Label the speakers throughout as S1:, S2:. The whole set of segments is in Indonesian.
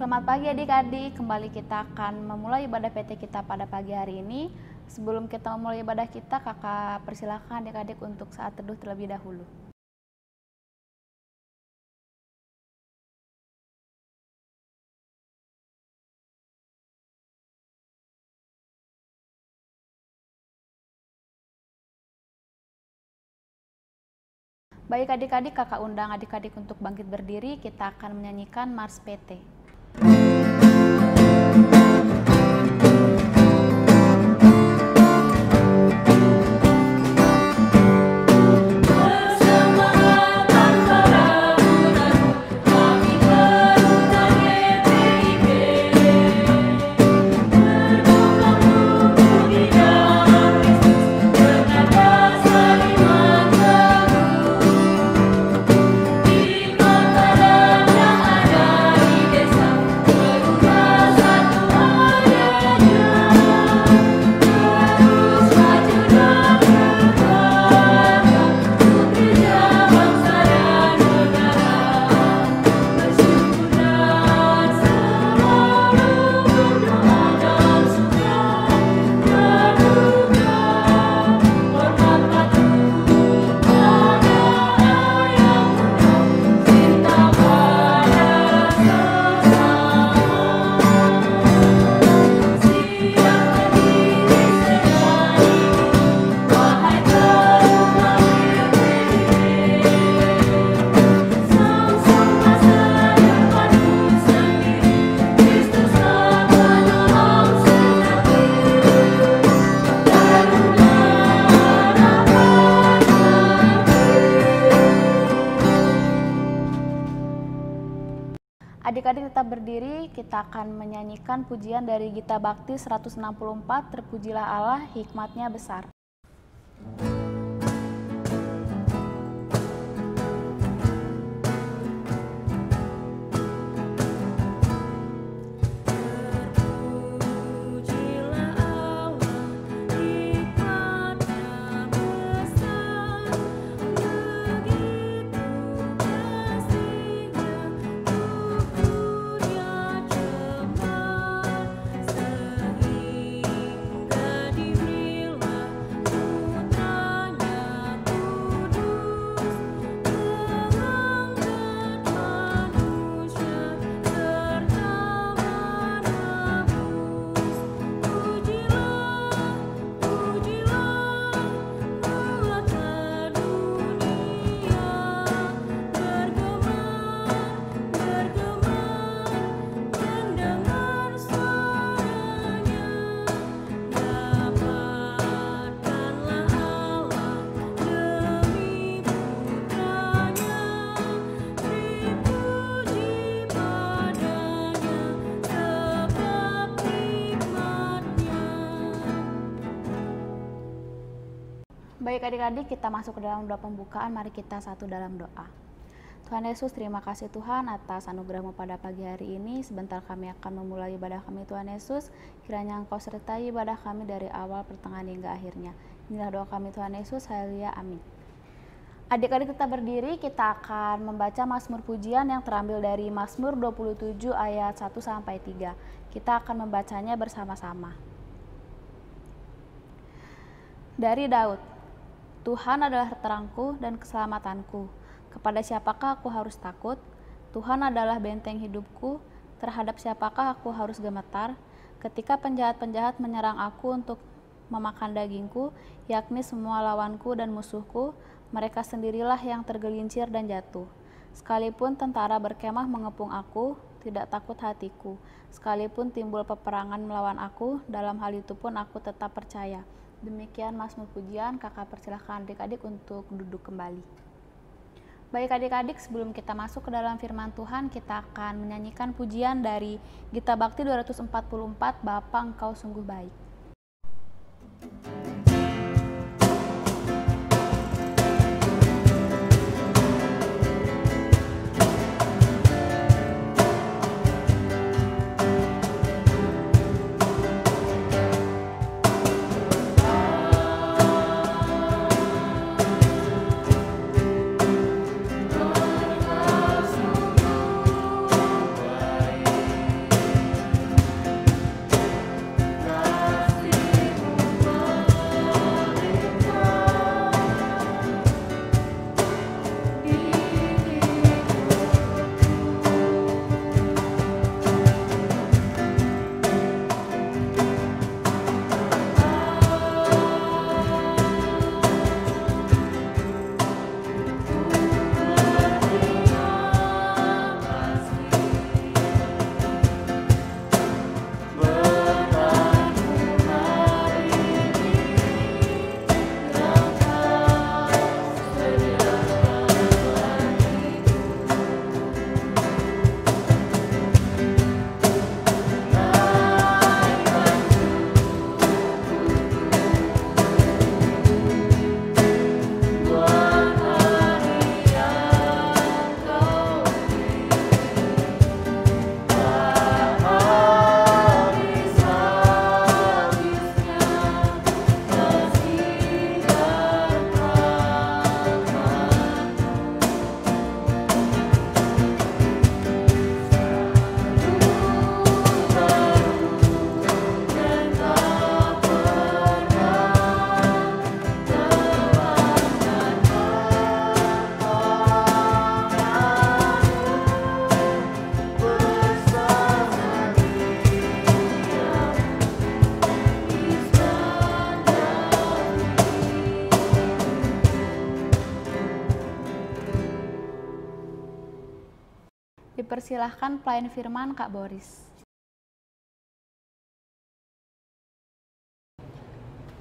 S1: Selamat pagi adik-adik, kembali kita akan memulai ibadah PT kita pada pagi hari ini. Sebelum kita memulai ibadah kita, kakak persilakan adik-adik untuk saat teduh terlebih dahulu. Baik adik-adik, kakak undang adik-adik untuk bangkit berdiri, kita akan menyanyikan Mars PT. Adik-adik tetap berdiri, kita akan menyanyikan pujian dari Gita Bakti 164, Terpujilah Allah, hikmatnya besar. Baik adik-adik, kita masuk ke dalam doa pembukaan. Mari kita satu dalam doa. Tuhan Yesus, terima kasih Tuhan atas anugerah-Mu pada pagi hari ini. Sebentar kami akan memulai ibadah kami Tuhan Yesus. Kiranya Engkau sertai ibadah kami dari awal, pertengahan hingga akhirnya. Inilah doa kami Tuhan Yesus, haleluya, amin. Adik-adik tetap berdiri, kita akan membaca Mazmur pujian yang terambil dari Mazmur 27 ayat 1-3. Kita akan membacanya bersama-sama. Dari Daud. Tuhan adalah terangku dan keselamatanku. Kepada siapakah aku harus takut? Tuhan adalah benteng hidupku. Terhadap siapakah aku harus gemetar? Ketika penjahat-penjahat menyerang aku untuk memakan dagingku, yakni semua lawanku dan musuhku, mereka sendirilah yang tergelincir dan jatuh. Sekalipun tentara berkemah mengepung aku, tidak takut hatiku. Sekalipun timbul peperangan melawan aku, dalam hal itu pun aku tetap percaya. Demikian Mazmur pujian, kakak persilahkan adik-adik untuk duduk kembali. Baik adik-adik, sebelum kita masuk ke dalam firman Tuhan, kita akan menyanyikan pujian dari Gita Bakti 244, Bapa Engkau sungguh baik. Dipersilahkan pelayan firman Kak Boris.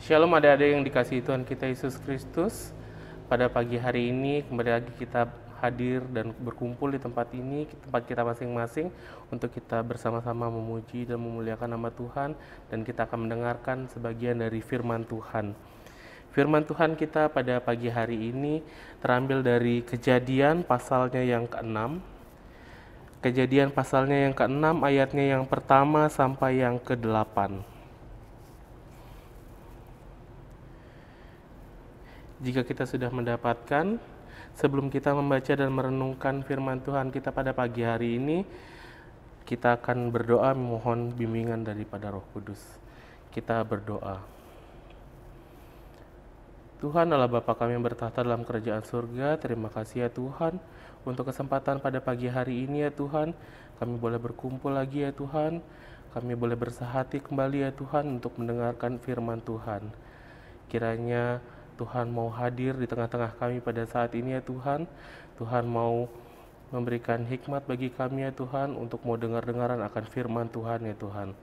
S2: Shalom adik-adik yang dikasihi Tuhan kita Yesus Kristus. Pada pagi hari ini kembali lagi kita hadir dan berkumpul di tempat ini, tempat kita masing-masing, untuk kita bersama-sama memuji dan memuliakan nama Tuhan, dan kita akan mendengarkan sebagian dari firman Tuhan. Firman Tuhan kita pada pagi hari ini terambil dari Kejadian pasalnya yang ke-6. Kejadian pasalnya yang ke-6 ayatnya yang pertama sampai yang ke-8. Jika kita sudah mendapatkan, sebelum kita membaca dan merenungkan firman Tuhan kita pada pagi hari ini, kita akan berdoa memohon bimbingan daripada Roh Kudus. Kita berdoa. Tuhan Allah Bapa kami yang bertahta dalam kerajaan surga, terima kasih ya Tuhan untuk kesempatan pada pagi hari ini ya Tuhan. Kami boleh berkumpul lagi ya Tuhan. Kami boleh bersahati kembali ya Tuhan untuk mendengarkan firman Tuhan. Kiranya Tuhan mau hadir di tengah-tengah kami pada saat ini ya Tuhan. Tuhan mau memberikan hikmat bagi kami ya Tuhan untuk mau dengar-dengaran akan firman Tuhan ya Tuhan.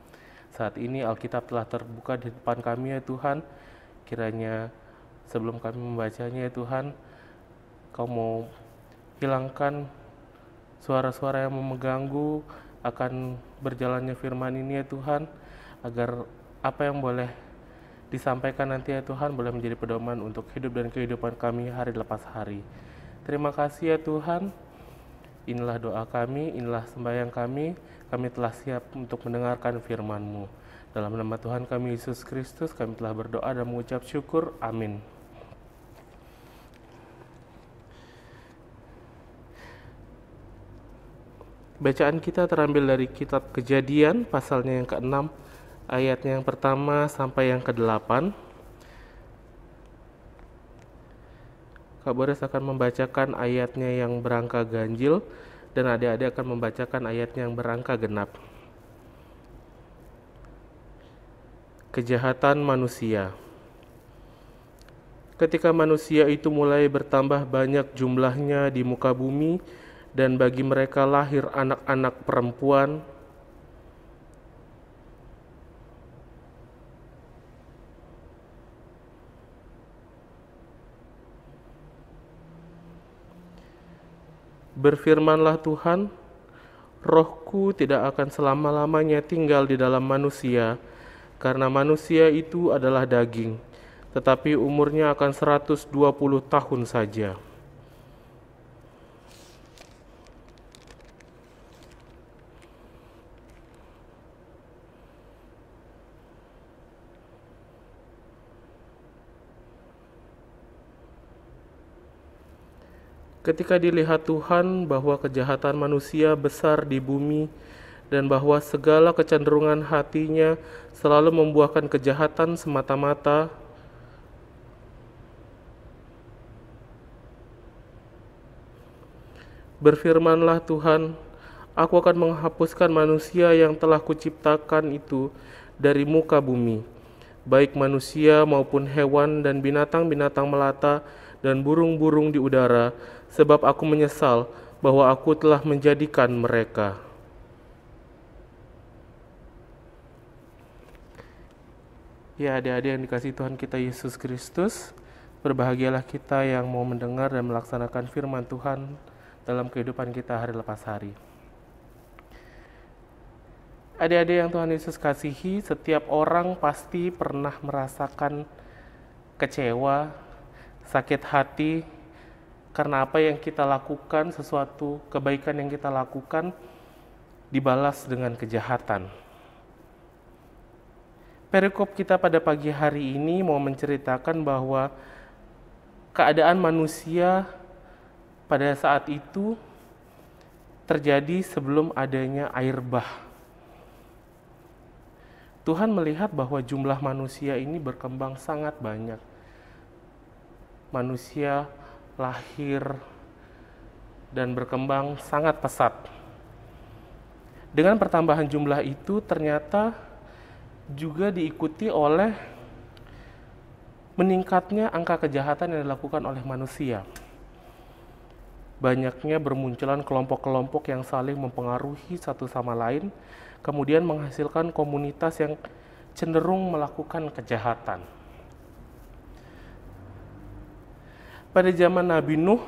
S2: Saat ini Alkitab telah terbuka di depan kami ya Tuhan. Kiranya sebelum kami membacanya ya Tuhan, Kau mau hilangkan suara-suara yang mengganggu akan berjalannya firman ini ya Tuhan, agar apa yang boleh disampaikan nanti ya Tuhan boleh menjadi pedoman untuk hidup dan kehidupan kami hari lepas hari. Terima kasih ya Tuhan. Inilah doa kami, inilah sembahyang kami. Kami telah siap untuk mendengarkan firman-Mu. Dalam nama Tuhan kami Yesus Kristus, kami telah berdoa dan mengucap syukur. Amin. Bacaan kita terambil dari kitab Kejadian, pasalnya yang ke-6, ayatnya yang pertama sampai yang ke-8. Kak Boris akan membacakan ayatnya yang berangka ganjil, dan adik-adik akan membacakan ayatnya yang berangka genap. Kejahatan manusia. Ketika manusia itu mulai bertambah banyak jumlahnya di muka bumi, dan bagi mereka lahir anak-anak perempuan, berfirmanlah Tuhan, Rohku tidak akan selama-lamanya tinggal di dalam manusia, karena manusia itu adalah daging, tetapi umurnya akan 120 tahun saja. Ketika dilihat Tuhan bahwa kejahatan manusia besar di bumi dan bahwa segala kecenderungan hatinya selalu membuahkan kejahatan semata-mata, berfirmanlah Tuhan, Aku akan menghapuskan manusia yang telah kuciptakan itu dari muka bumi, baik manusia maupun hewan dan binatang-binatang melata dan burung-burung di udara, sebab aku menyesal bahwa aku telah menjadikan mereka. Ya adik-adik yang dikasihi Tuhan kita Yesus Kristus, berbahagialah kita yang mau mendengar dan melaksanakan firman Tuhan dalam kehidupan kita hari lepas hari. Adik-adik yang Tuhan Yesus kasihi, setiap orang pasti pernah merasakan kecewa, sakit hati, karena apa yang kita lakukan, sesuatu kebaikan yang kita lakukan dibalas dengan kejahatan. Perikop kita pada pagi hari ini mau menceritakan bahwa keadaan manusia pada saat itu terjadi sebelum adanya air bah. Tuhan melihat bahwa jumlah manusia ini berkembang sangat banyak. Manusia lahir dan berkembang sangat pesat. Dengan pertambahan jumlah itu ternyata juga diikuti oleh meningkatnya angka kejahatan yang dilakukan oleh manusia. banyaknya bermunculan kelompok-kelompok yang saling mempengaruhi satu sama lain, kemudian menghasilkan komunitas yang cenderung melakukan kejahatan. Pada zaman Nabi Nuh,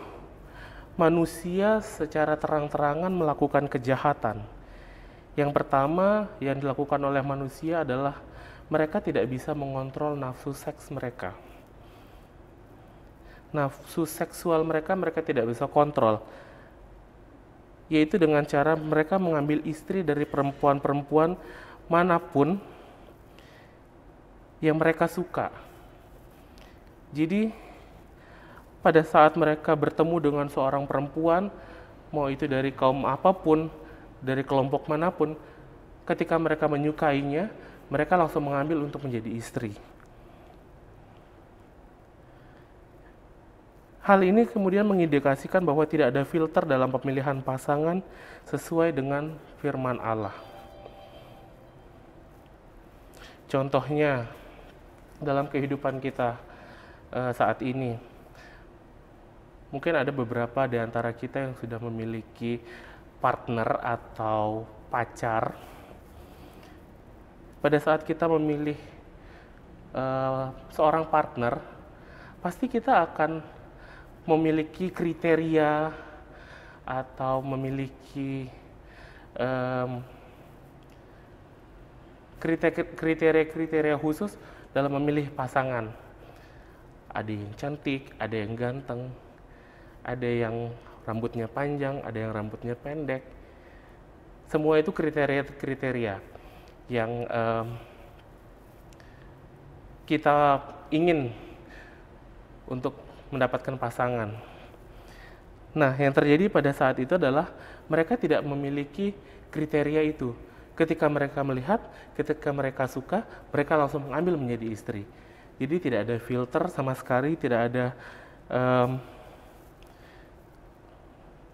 S2: manusia secara terang-terangan melakukan kejahatan. Yang pertama yang dilakukan oleh manusia adalah mereka tidak bisa mengontrol nafsu seks mereka. Nafsu seksual mereka tidak bisa kontrol, yaitu dengan cara mereka mengambil istri dari perempuan-perempuan manapun yang mereka suka. Jadi pada saat mereka bertemu dengan seorang perempuan, mau itu dari kaum apapun, dari kelompok manapun, ketika mereka menyukainya, mereka langsung mengambil untuk menjadi istri. Hal ini kemudian mengindikasikan bahwa tidak ada filter dalam pemilihan pasangan sesuai dengan firman Allah. Contohnya, dalam kehidupan kita saat ini, mungkin ada beberapa di antara kita yang sudah memiliki partner atau pacar. Pada saat kita memilih seorang partner, pasti kita akan memiliki kriteria atau memiliki kriteria khusus dalam memilih pasangan. Ada yang cantik, ada yang ganteng, ada yang rambutnya panjang, ada yang rambutnya pendek. Semua itu kriteria yang kita ingin untuk mendapatkan pasangan. Nah, yang terjadi pada saat itu adalah mereka tidak memiliki kriteria itu. Ketika mereka melihat, ketika mereka suka, mereka langsung mengambil menjadi istri. Jadi tidak ada filter sama sekali, tidak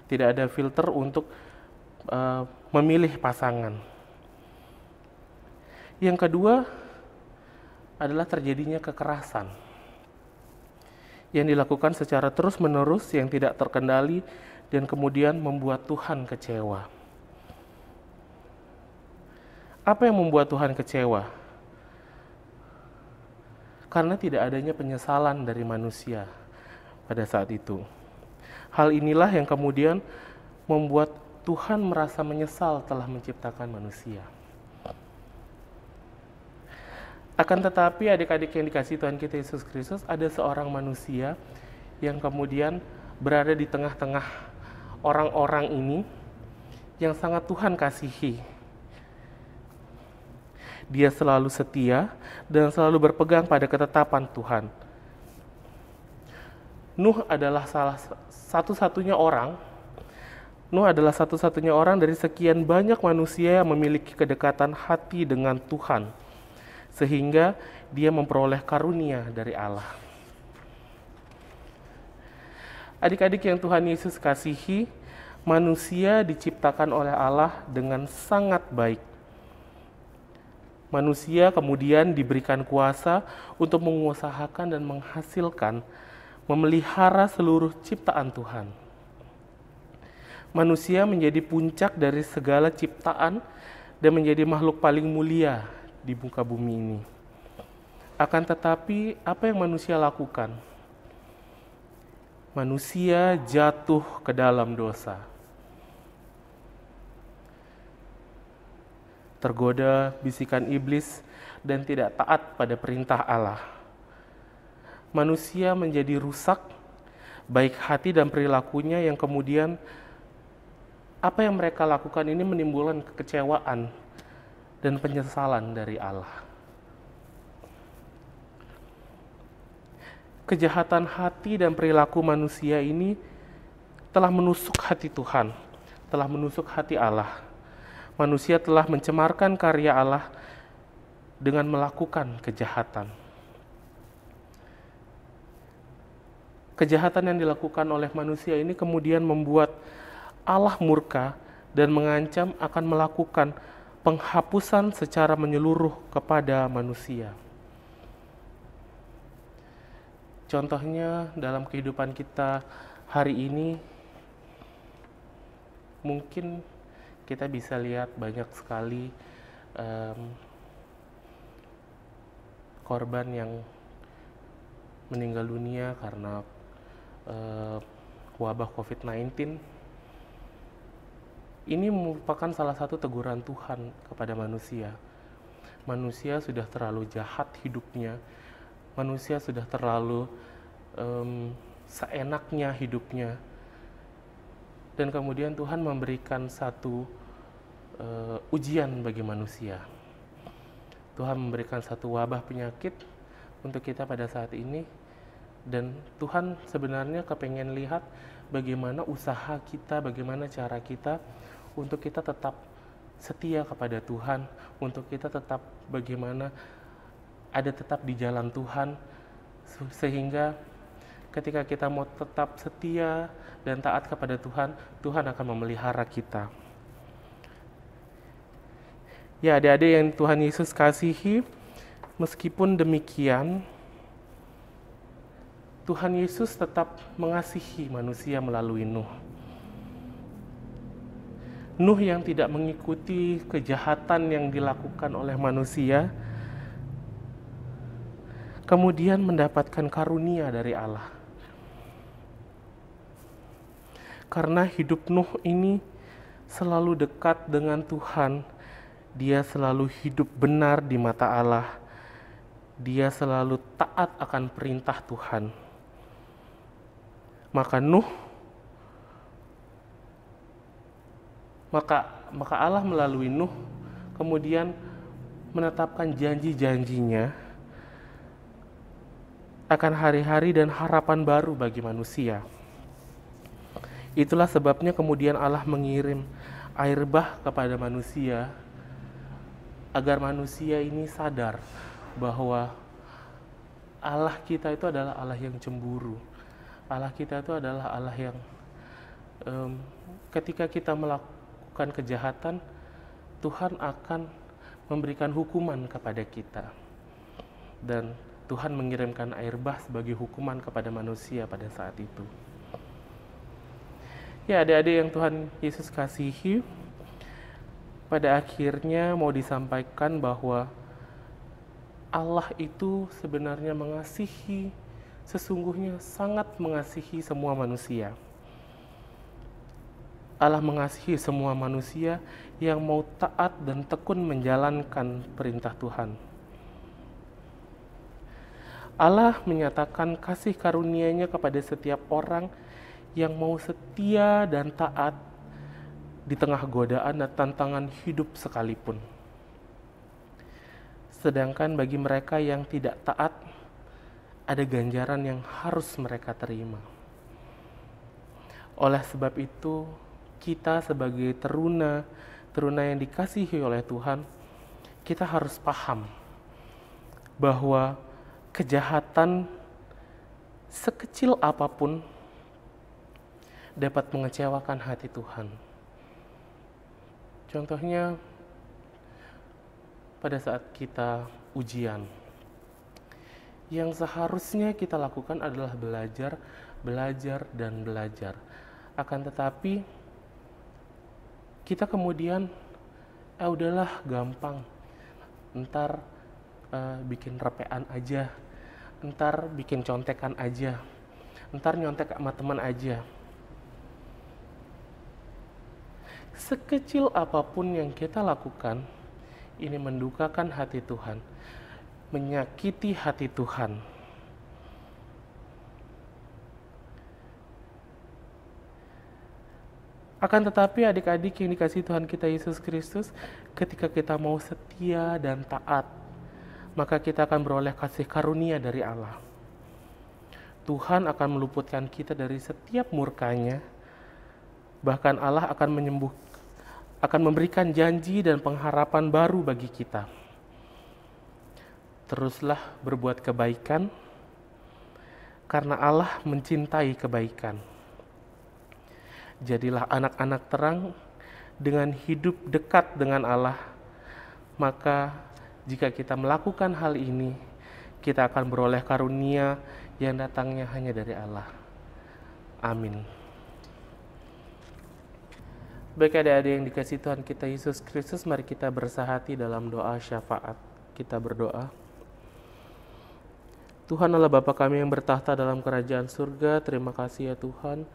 S2: ada filter untuk memilih pasangan. Yang kedua adalah terjadinya kekerasan yang dilakukan secara terus-menerus, yang tidak terkendali, dan kemudian membuat Tuhan kecewa. Apa yang membuat Tuhan kecewa? Karena tidak adanya penyesalan dari manusia pada saat itu. Hal inilah yang kemudian membuat Tuhan merasa menyesal telah menciptakan manusia. Akan tetapi adik-adik yang dikasihi Tuhan kita Yesus Kristus, ada seorang manusia yang kemudian berada di tengah-tengah orang-orang ini yang sangat Tuhan kasihi. Dia selalu setia dan selalu berpegang pada ketetapan Tuhan. Nuh adalah satu-satunya orang dari sekian banyak manusia yang memiliki kedekatan hati dengan Tuhan, sehingga dia memperoleh karunia dari Allah. Adik-adik yang Tuhan Yesus kasihi, manusia diciptakan oleh Allah dengan sangat baik. Manusia kemudian diberikan kuasa untuk mengusahakan dan menghasilkan, memelihara seluruh ciptaan Tuhan. Manusia menjadi puncak dari segala ciptaan dan menjadi makhluk paling mulia di muka bumi ini. Akan tetapi, apa yang manusia lakukan? Manusia jatuh ke dalam dosa. Tergoda bisikan iblis dan tidak taat pada perintah Allah. Manusia menjadi rusak, baik hati dan perilakunya, yang kemudian apa yang mereka lakukan ini menimbulkan kekecewaan dan penyesalan dari Allah. Kejahatan hati dan perilaku manusia ini telah menusuk hati Tuhan, telah menusuk hati Allah. Manusia telah mencemarkan karya Allah dengan melakukan kejahatan. Kejahatan yang dilakukan oleh manusia ini kemudian membuat Allah murka dan mengancam akan melakukan penghapusan secara menyeluruh kepada manusia. Contohnya dalam kehidupan kita hari ini, mungkin kita bisa lihat banyak sekali korban yang meninggal dunia karena wabah COVID-19. Ini merupakan salah satu teguran Tuhan kepada manusia. Manusia sudah terlalu jahat hidupnya, manusia sudah terlalu seenaknya hidupnya. Dan kemudian Tuhan memberikan satu ujian bagi manusia. Tuhan memberikan satu wabah penyakit untuk kita pada saat ini, dan Tuhan sebenarnya kepengen lihat bagaimana usaha kita, bagaimana cara kita untuk kita tetap setia kepada Tuhan, untuk kita tetap bagaimana ada tetap di jalan Tuhan, sehingga ketika kita mau tetap setia dan taat kepada Tuhan, Tuhan akan memelihara kita. Ya, adik-adik yang Tuhan Yesus kasihi, meskipun demikian, Tuhan Yesus tetap mengasihi manusia melalui Nuh. Nuh yang tidak mengikuti kejahatan yang dilakukan oleh manusia, kemudian mendapatkan karunia dari Allah. Karena hidup Nuh ini selalu dekat dengan Tuhan, dia selalu hidup benar di mata Allah, dia selalu taat akan perintah Tuhan. Maka Allah melalui Nuh kemudian menetapkan janji-janjinya akan hari-hari dan harapan baru bagi manusia. Itulah sebabnya kemudian Allah mengirim air bah kepada manusia, agar manusia ini sadar bahwa Allah kita itu adalah Allah yang cemburu. Allah kita itu adalah Allah yang ketika kita melakukan kejahatan, Tuhan akan memberikan hukuman kepada kita. Dan Tuhan mengirimkan air bah sebagai hukuman kepada manusia pada saat itu. Ya, adik-adik yang Tuhan Yesus kasihi, pada akhirnya mau disampaikan bahwa Allah itu sebenarnya mengasihi, sesungguhnya sangat mengasihi semua manusia. Allah mengasihi semua manusia yang mau taat dan tekun menjalankan perintah Tuhan. Allah menyatakan kasih karunia-Nya kepada setiap orang yang mau setia dan taat di tengah godaan dan tantangan hidup sekalipun. Sedangkan bagi mereka yang tidak taat, ada ganjaran yang harus mereka terima. Oleh sebab itu, kita sebagai teruna yang dikasihi oleh Tuhan, kita harus paham bahwa kejahatan sekecil apapun dapat mengecewakan hati Tuhan. Contohnya, pada saat kita ujian, yang seharusnya kita lakukan adalah belajar, dan belajar. Akan tetapi, kita kemudian, udahlah gampang, ntar bikin repean aja, ntar bikin contekan aja, ntar nyontek sama teman aja. Sekecil apapun yang kita lakukan, ini mendukakan hati Tuhan, menyakiti hati Tuhan. Akan tetapi adik-adik yang dikasihi Tuhan kita Yesus Kristus, ketika kita mau setia dan taat, maka kita akan beroleh kasih karunia dari Allah. Tuhan akan meluputkan kita dari setiap murka-Nya. Bahkan Allah akan memberikan janji dan pengharapan baru bagi kita. Teruslah berbuat kebaikan, karena Allah mencintai kebaikan. Jadilah anak-anak terang dengan hidup dekat dengan Allah. Maka jika kita melakukan hal ini, kita akan beroleh karunia yang datangnya hanya dari Allah. Amin. Baik adik-adik yang dikasihi Tuhan kita Yesus Kristus, mari kita bersahati dalam doa syafaat. Kita berdoa. Tuhan Allah Bapa kami yang bertahta dalam kerajaan surga, terima kasih ya Tuhan,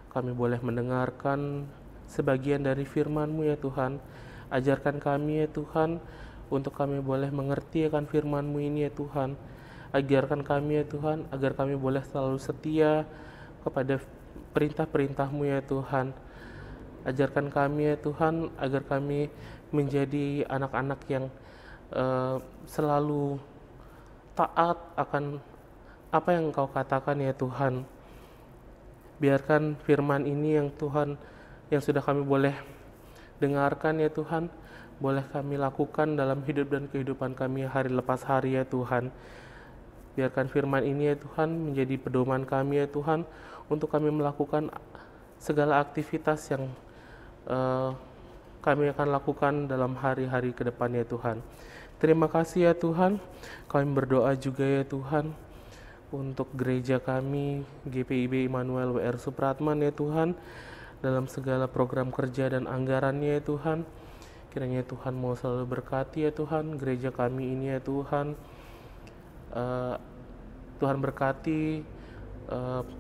S2: kami boleh mendengarkan sebagian dari firman-Mu ya Tuhan. Ajarkan kami ya Tuhan, untuk kami boleh mengerti akan firman-Mu ini ya Tuhan. Ajarkan kami ya Tuhan, agar kami boleh selalu setia kepada perintah-perintah-Mu ya Tuhan. Ajarkan kami ya Tuhan, agar kami menjadi anak-anak yang selalu taat akan apa yang Engkau katakan ya Tuhan. Biarkan firman ini yang Tuhan, yang sudah kami boleh dengarkan ya Tuhan, boleh kami lakukan dalam hidup dan kehidupan kami hari lepas hari ya Tuhan. Biarkan firman ini ya Tuhan menjadi pedoman kami ya Tuhan, untuk kami melakukan segala aktivitas yang kami akan lakukan dalam hari-hari ke depan ya Tuhan. Terima kasih ya Tuhan, kami berdoa juga ya Tuhan untuk gereja kami GPIB Immanuel WR Supratman ya Tuhan, dalam segala program kerja dan anggarannya ya Tuhan. Kiranya Tuhan mau selalu berkati ya Tuhan gereja kami ini ya Tuhan. Tuhan berkati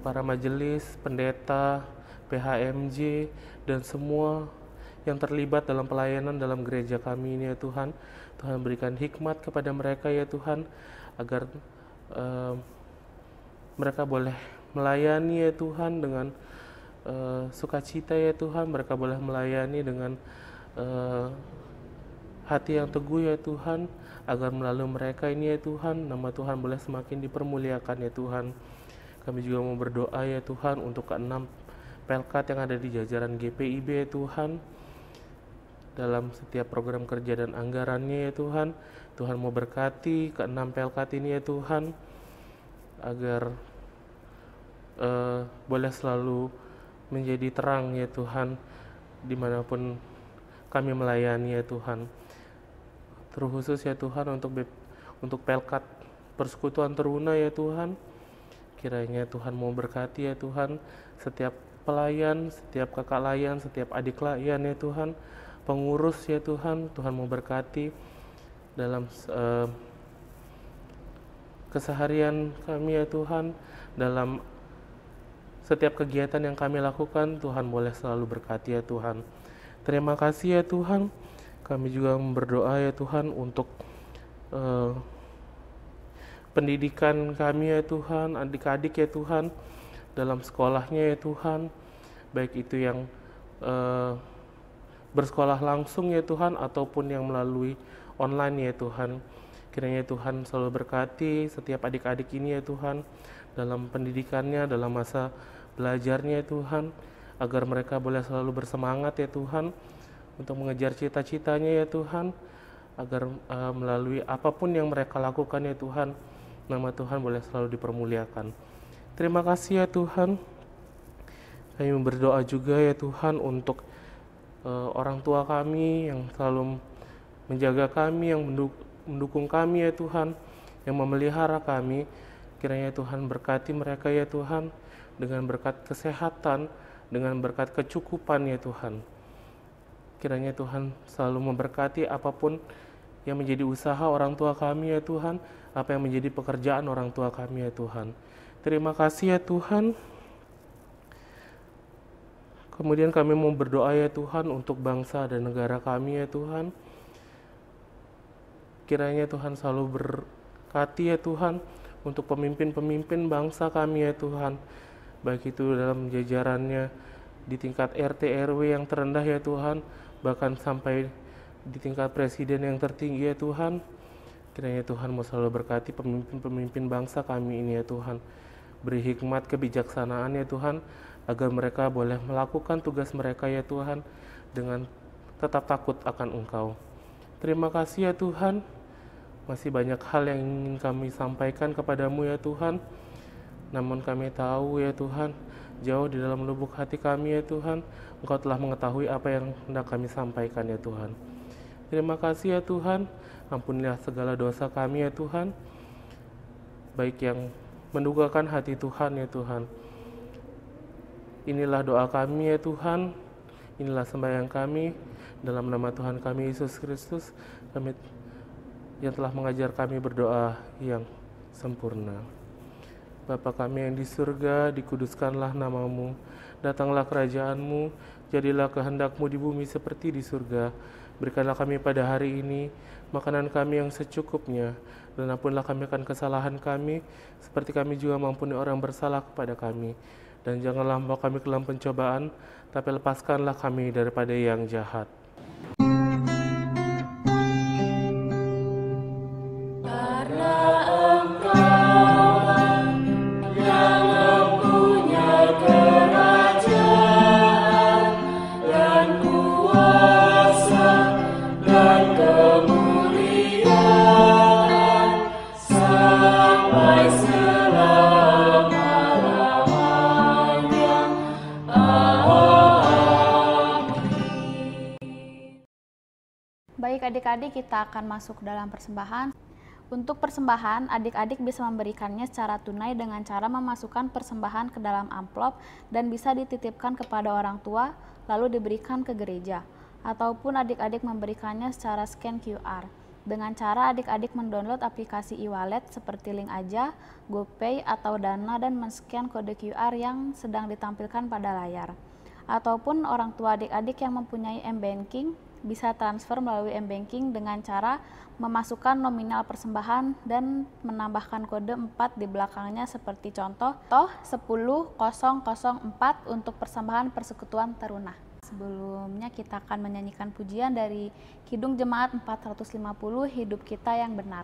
S2: para majelis, pendeta, PHMJ, dan semua yang terlibat dalam pelayanan dalam gereja kami ini ya Tuhan. Tuhan berikan hikmat kepada mereka ya Tuhan, agar mereka boleh melayani ya Tuhan dengan sukacita ya Tuhan. Mereka boleh melayani dengan hati yang teguh ya Tuhan, agar melalui mereka ini ya Tuhan, nama Tuhan boleh semakin dipermuliakan ya Tuhan. Kami juga mau berdoa ya Tuhan untuk ke-6 Pelkat yang ada di jajaran GPIB ya Tuhan, dalam setiap program kerja dan anggarannya ya Tuhan. Tuhan mau berkati ke-6 Pelkat ini ya Tuhan, agar boleh selalu menjadi terang ya Tuhan, dimanapun kami melayani ya Tuhan. Terkhusus ya Tuhan untuk Pelkat Persekutuan Teruna ya Tuhan, kiranya Tuhan mau berkati ya Tuhan setiap pelayan, setiap kakak layan, setiap adik layan ya Tuhan, pengurus ya Tuhan. Tuhan mau berkati dalam keseharian kami ya Tuhan, dalam setiap kegiatan yang kami lakukan. Tuhan boleh selalu berkati ya Tuhan. Terima kasih ya Tuhan. Kami juga berdoa ya Tuhan untuk pendidikan kami ya Tuhan, adik-adik ya Tuhan, dalam sekolahnya ya Tuhan, baik itu yang bersekolah langsung ya Tuhan, ataupun yang melalui online ya Tuhan. Kiranya Tuhan selalu berkati setiap adik-adik ini ya Tuhan, dalam pendidikannya, dalam masa belajarnya ya Tuhan, agar mereka boleh selalu bersemangat ya Tuhan, untuk mengejar cita-citanya ya Tuhan, agar melalui apapun yang mereka lakukan ya Tuhan, nama Tuhan boleh selalu dipermuliakan. Terima kasih ya Tuhan. Kami berdoa juga ya Tuhan untuk orang tua kami yang selalu menjaga kami, yang mendukung kami ya Tuhan, yang memelihara kami. Kiranya Tuhan berkati mereka ya Tuhan, dengan berkat kesehatan, dengan berkat kecukupan ya Tuhan. Kiranya Tuhan selalu memberkati apapun yang menjadi usaha orang tua kami ya Tuhan, apa yang menjadi pekerjaan orang tua kami ya Tuhan. Terima kasih ya Tuhan. Kemudian kami mau berdoa ya Tuhan untuk bangsa dan negara kami ya Tuhan. Kiranya Tuhan selalu berkati ya Tuhan untuk pemimpin-pemimpin bangsa kami ya Tuhan, baik itu dalam jajarannya di tingkat RT RW yang terendah ya Tuhan, bahkan sampai di tingkat presiden yang tertinggi ya Tuhan. Kiranya Tuhan mau selalu berkati pemimpin-pemimpin bangsa kami ini ya Tuhan. Beri hikmat kebijaksanaan ya Tuhan, agar mereka boleh melakukan tugas mereka ya Tuhan, dengan tetap takut akan Engkau. Terima kasih ya Tuhan. Masih banyak hal yang ingin kami sampaikan kepadamu ya Tuhan, namun kami tahu ya Tuhan, jauh di dalam lubuk hati kami ya Tuhan, Engkau telah mengetahui apa yang hendak kami sampaikan ya Tuhan. Terima kasih ya Tuhan. Ampunilah segala dosa kami ya Tuhan, baik yang mendukakan hati Tuhan ya Tuhan. Inilah doa kami ya Tuhan, Inilah sembahyang kami, dalam nama Tuhan kami Yesus Kristus, kami yang telah mengajar kami berdoa yang sempurna. Bapa kami yang di surga, dikuduskanlah namamu, datanglah kerajaanmu, jadilah kehendakmu di bumi seperti di surga. Berikanlah kami pada hari ini makanan kami yang secukupnya, dan ampunlah kami akan kesalahan kami, seperti kami juga mengampuni orang bersalah kepada kami. Dan janganlah membawa kami ke dalam pencobaan, tapi lepaskanlah kami daripada yang jahat.
S1: Baik adik-adik, kita akan masuk dalam persembahan. Untuk persembahan, adik-adik bisa memberikannya secara tunai dengan cara memasukkan persembahan ke dalam amplop dan bisa dititipkan kepada orang tua, lalu diberikan ke gereja. Ataupun adik-adik memberikannya secara scan QR. Dengan cara adik-adik mendownload aplikasi e-wallet seperti Link Aja, GoPay, atau Dana dan men-scan kode QR yang sedang ditampilkan pada layar. Ataupun orang tua adik-adik yang mempunyai M-Banking bisa transfer melalui M-Banking dengan cara memasukkan nominal persembahan dan menambahkan kode 4 di belakangnya seperti contoh 10004 untuk persembahan Persekutuan Teruna. Sebelumnya kita akan menyanyikan pujian dari Kidung Jemaat 450 Hidup Kita Yang Benar.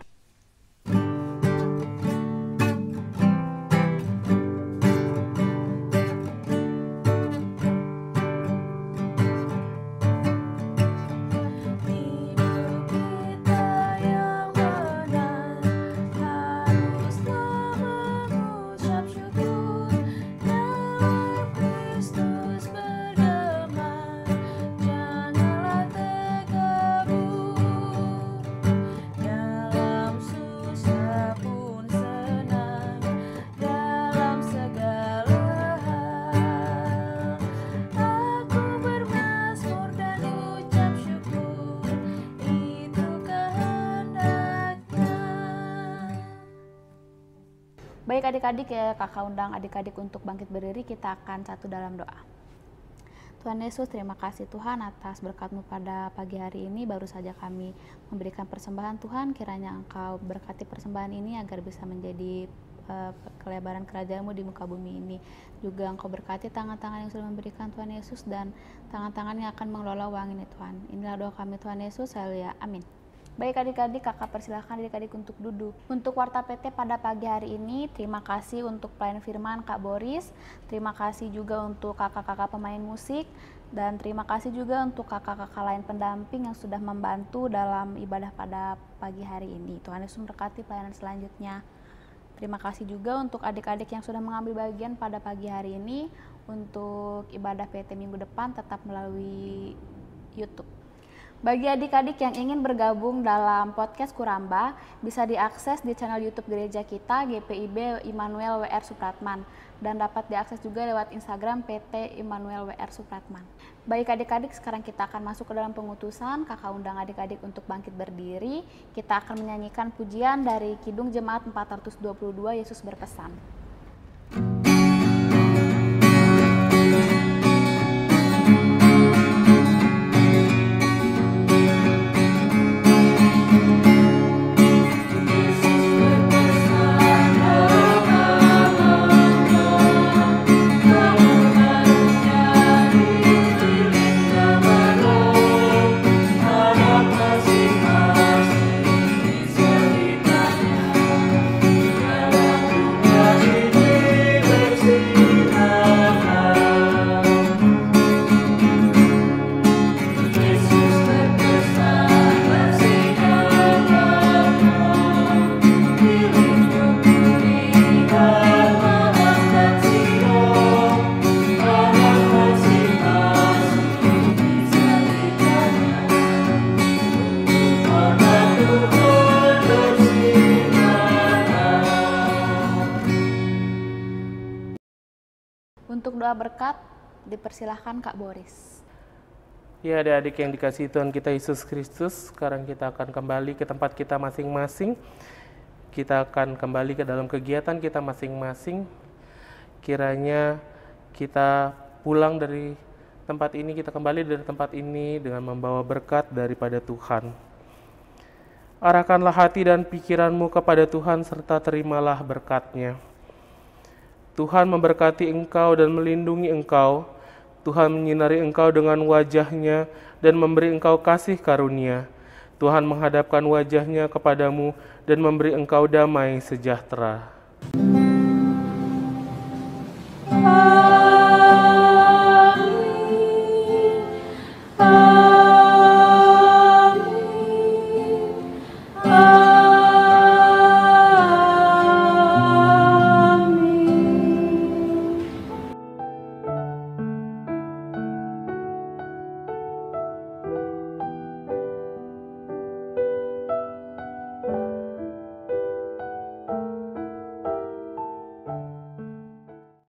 S1: Baik adik-adik, ya kakak undang adik-adik untuk bangkit berdiri, kita akan satu dalam doa. Tuhan Yesus, terima kasih Tuhan atas berkat-Mu pada pagi hari ini. Baru saja kami memberikan persembahan Tuhan, kiranya Engkau berkati persembahan ini agar bisa menjadi kelebaran kerajaan-Mu di muka bumi ini. Juga Engkau berkati tangan-tangan yang sudah memberikan Tuhan Yesus dan tangan-tangan yang akan mengelola uang ini Tuhan. Inilah doa kami Tuhan Yesus, haleluya, amin. Baik adik-adik, kakak persilahkan adik-adik untuk duduk. Untuk Warta PT pada pagi hari ini, terima kasih untuk pelayan firman Kak Boris, terima kasih juga untuk kakak-kakak pemain musik, dan terima kasih juga untuk kakak-kakak lain pendamping yang sudah membantu dalam ibadah pada pagi hari ini. Tuhan Yesus memberkati pelayanan selanjutnya. Terima kasih juga untuk adik-adik yang sudah mengambil bagian pada pagi hari ini. Untuk ibadah PT minggu depan tetap melalui YouTube. Bagi adik-adik yang ingin bergabung dalam podcast Kuramba, bisa diakses di channel YouTube gereja kita GPIB Immanuel WR Supratman dan dapat diakses juga lewat Instagram PT Immanuel WR Supratman. Baik adik-adik, sekarang kita akan masuk ke dalam pengutusan. Kakak undang adik-adik untuk bangkit berdiri. Kita akan menyanyikan pujian dari Kidung Jemaat 422 Yesus Berpesan. Untuk doa berkat, dipersilahkan Kak Boris.
S2: Ya adik-adik yang dikasihi Tuhan kita Yesus Kristus, sekarang kita akan kembali ke tempat kita masing-masing. Kita akan kembali ke dalam kegiatan kita masing-masing. Kiranya kita pulang dari tempat ini, kita kembali dari tempat ini dengan membawa berkat daripada Tuhan. Arahkanlah hati dan pikiranmu kepada Tuhan serta terimalah berkat-Nya. Tuhan memberkati engkau dan melindungi engkau. Tuhan menyinari engkau dengan wajah-Nya dan memberi engkau kasih karunia. Tuhan menghadapkan wajah-Nya kepadamu dan memberi engkau damai sejahtera.